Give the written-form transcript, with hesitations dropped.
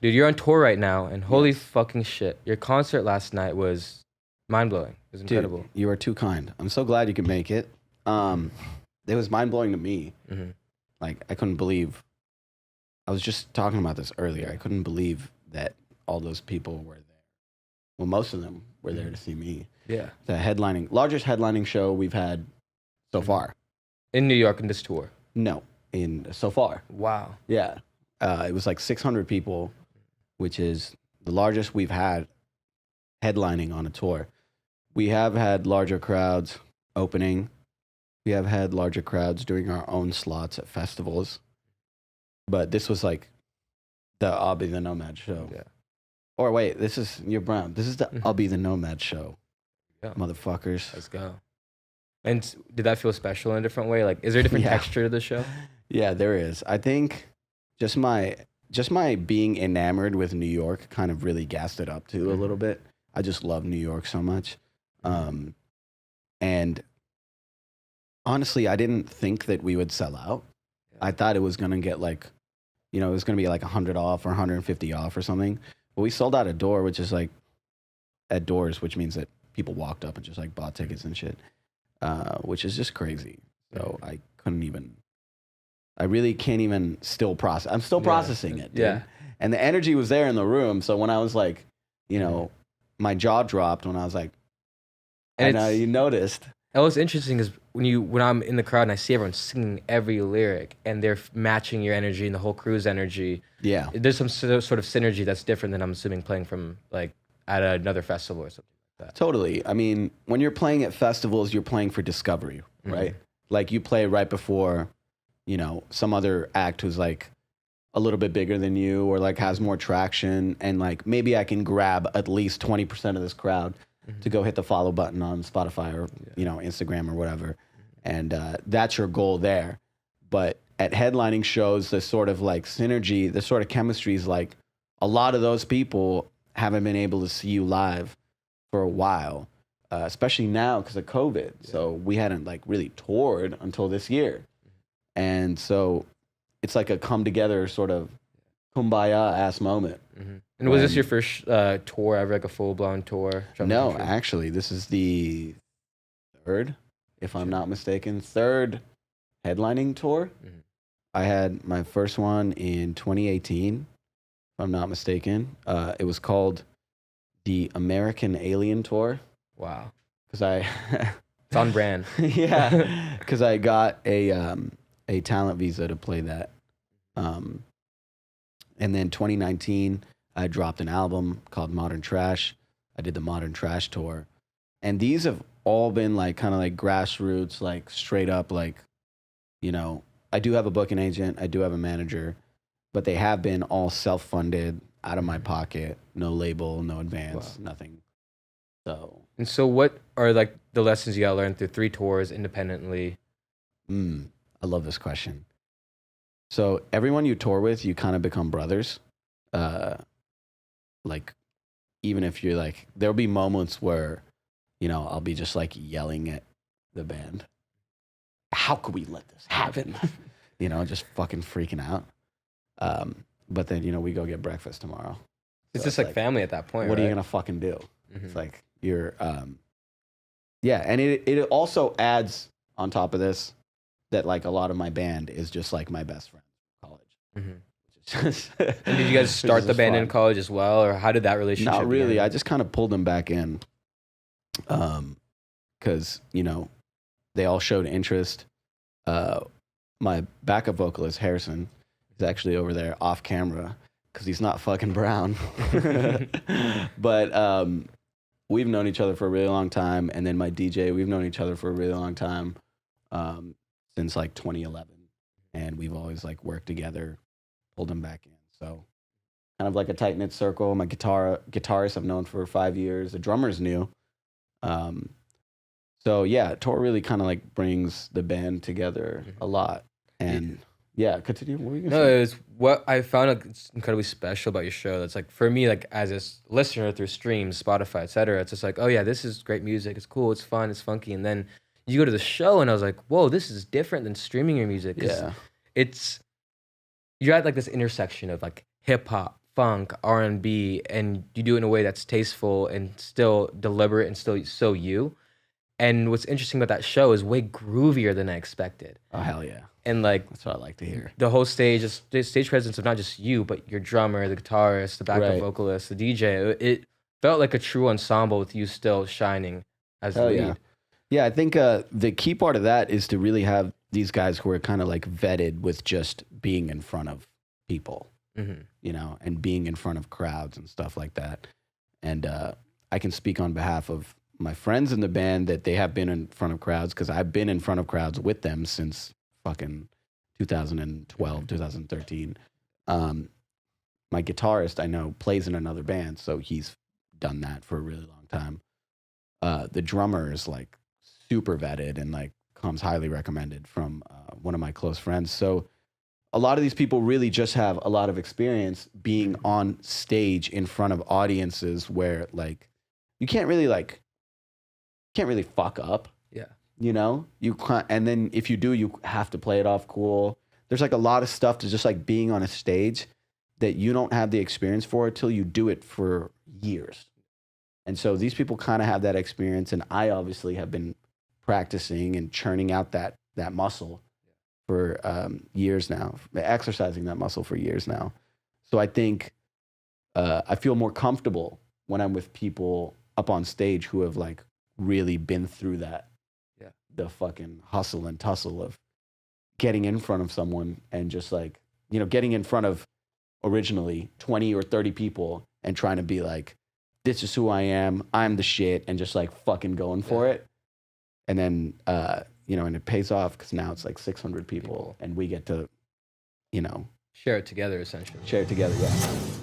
Dude, you're on tour right now, and holy fucking shit, your concert last night was mind-blowing. It was incredible. Dude, you are too kind. I'm so glad you could make it. It was mind-blowing to me. Mm-hmm. Like, I couldn't believe... I was just talking about this earlier. I couldn't believe that all those people were there. Well, most of them were there to see me. Yeah. The largest headlining show we've had so far. In New York in this tour? No, so far. Wow. Yeah. It was like 600 people, which is the largest we've had headlining on a tour. We have had larger crowds opening. We have had larger crowds doing our own slots at festivals. But this was like the Abhi The Nomad show. Yeah. Or wait, you're brown. This is the Abhi The Nomad show. Yeah. Motherfuckers. Let's go. And did that feel special in a different way? Like, is there a different texture to the show? Yeah, there is. I think just my being enamored with New York kind of really gassed it up too a little bit. I just love New York so much. And honestly, I didn't think that we would sell out. Yeah. I thought it was going to get like, it was going to be like 100 off or 150 off or something. But we sold out a door, which is like at doors, which means that people walked up and just like bought tickets and shit, which is just crazy. So I really can't even still process. I'm still processing it. Dude. Yeah. And the energy was there in the room. So when I was like, my jaw dropped when I was like, and you noticed. And what's interesting is when I'm in the crowd and I see everyone singing every lyric and they're matching your energy and the whole crew's energy. Yeah. There's some sort of synergy that's different than I'm assuming playing from like at another festival or something like that. Totally. I mean, when you're playing at festivals, you're playing for discovery, right? Like you play right before, some other act who's like a little bit bigger than you or like has more traction. And like, maybe I can grab at least 20% of this crowd to go hit the follow button on Spotify or, Instagram or whatever. And that's your goal there. But at headlining shows, the sort of like synergy, the sort of chemistry is like a lot of those people haven't been able to see you live for a while, especially now because of COVID. Yeah. So we hadn't like really toured until this year. And so it's like a come together sort of kumbaya ass moment. And was this your first tour ever, like a full blown tour? No, actually, this is the third, if I'm not mistaken, third headlining tour. I had my first one in 2018, if I'm not mistaken. It was called the American Alien Tour. Wow. Because it's on brand. Yeah, because I got a talent visa to play that. And then 2019, I dropped an album called Modern Trash. I did the Modern Trash tour. And these have all been like kind of like grassroots, like straight up, like, I do have a booking agent. I do have a manager, but they have been all self-funded, out of my pocket, no label, no advance, nothing. So what are like the lessons you got to learn through 3 tours independently? I love this question. So everyone you tour with, you kind of become brothers. Like, even if you're like, there'll be moments where, I'll be just like yelling at the band. How could we let this happen? Just fucking freaking out. But then, we go get breakfast tomorrow. It's just like family at that point. What are you going to fucking do? It's like, you're, yeah. And it also adds on top of this that like a lot of my band is just like my best friend in college. And did you guys start the band in college as well, or how did that relationship Not really. begin? I just kind of pulled them back in because, they all showed interest. My backup vocalist, Harrison, is actually over there off camera because he's not fucking brown. But we've known each other for a really long time. And then my DJ, we've known each other for a really long time since like 2011. And we've always like worked together, pulled him back in. So kind of like a tight-knit circle. My guitarist I've known for 5 years. The drummer's new. So yeah, tour really kind of like brings the band together a lot. And yeah, continue. What were you gonna say? It was what I found like, incredibly special about your show. That's like, for me, like as a listener through streams, Spotify, etc. It's just like, oh yeah, this is great music. It's cool. It's fun. It's funky. And then you go to the show and I was like, whoa, this is different than streaming your music. Yeah. You're at like this intersection of like hip hop, funk, R&B, and you do it in a way that's tasteful and still deliberate and still so you. And what's interesting about that show is way groovier than I expected. Oh, hell yeah. And like that's what I like to hear. The whole stage presence of not just you, but your drummer, the guitarist, the backup vocalist, the DJ. It felt like a true ensemble with you still shining as the lead. Yeah. Yeah, I think the key part of that is to really have these guys who are kind of like vetted with just being in front of people, you know, and being in front of crowds and stuff like that. And I can speak on behalf of my friends in the band that they have been in front of crowds, because I've been in front of crowds with them since fucking 2012, 2013. My guitarist, I know, plays in another band, so he's done that for a really long time. The drummer is like super vetted and like comes highly recommended from one of my close friends. So a lot of these people really just have a lot of experience being on stage in front of audiences where like you can't really fuck up. Yeah. You know, you can't, and then if you do, you have to play it off cool. There's like a lot of stuff to just like being on a stage that you don't have the experience for until you do it for years. And so these people kind of have that experience, and I obviously have been practicing and churning out that muscle for years now, exercising that muscle for years now. So I think I feel more comfortable when I'm with people up on stage who have like really been through that, the fucking hustle and tussle of getting in front of someone and just like, you know, getting in front of originally 20 or 30 people and trying to be like, this is who I am, I'm the shit, and just like fucking going for it. And then, you know, and it pays off because now it's like 600 people and we get to, you know, share it together, essentially. Share it together, yeah.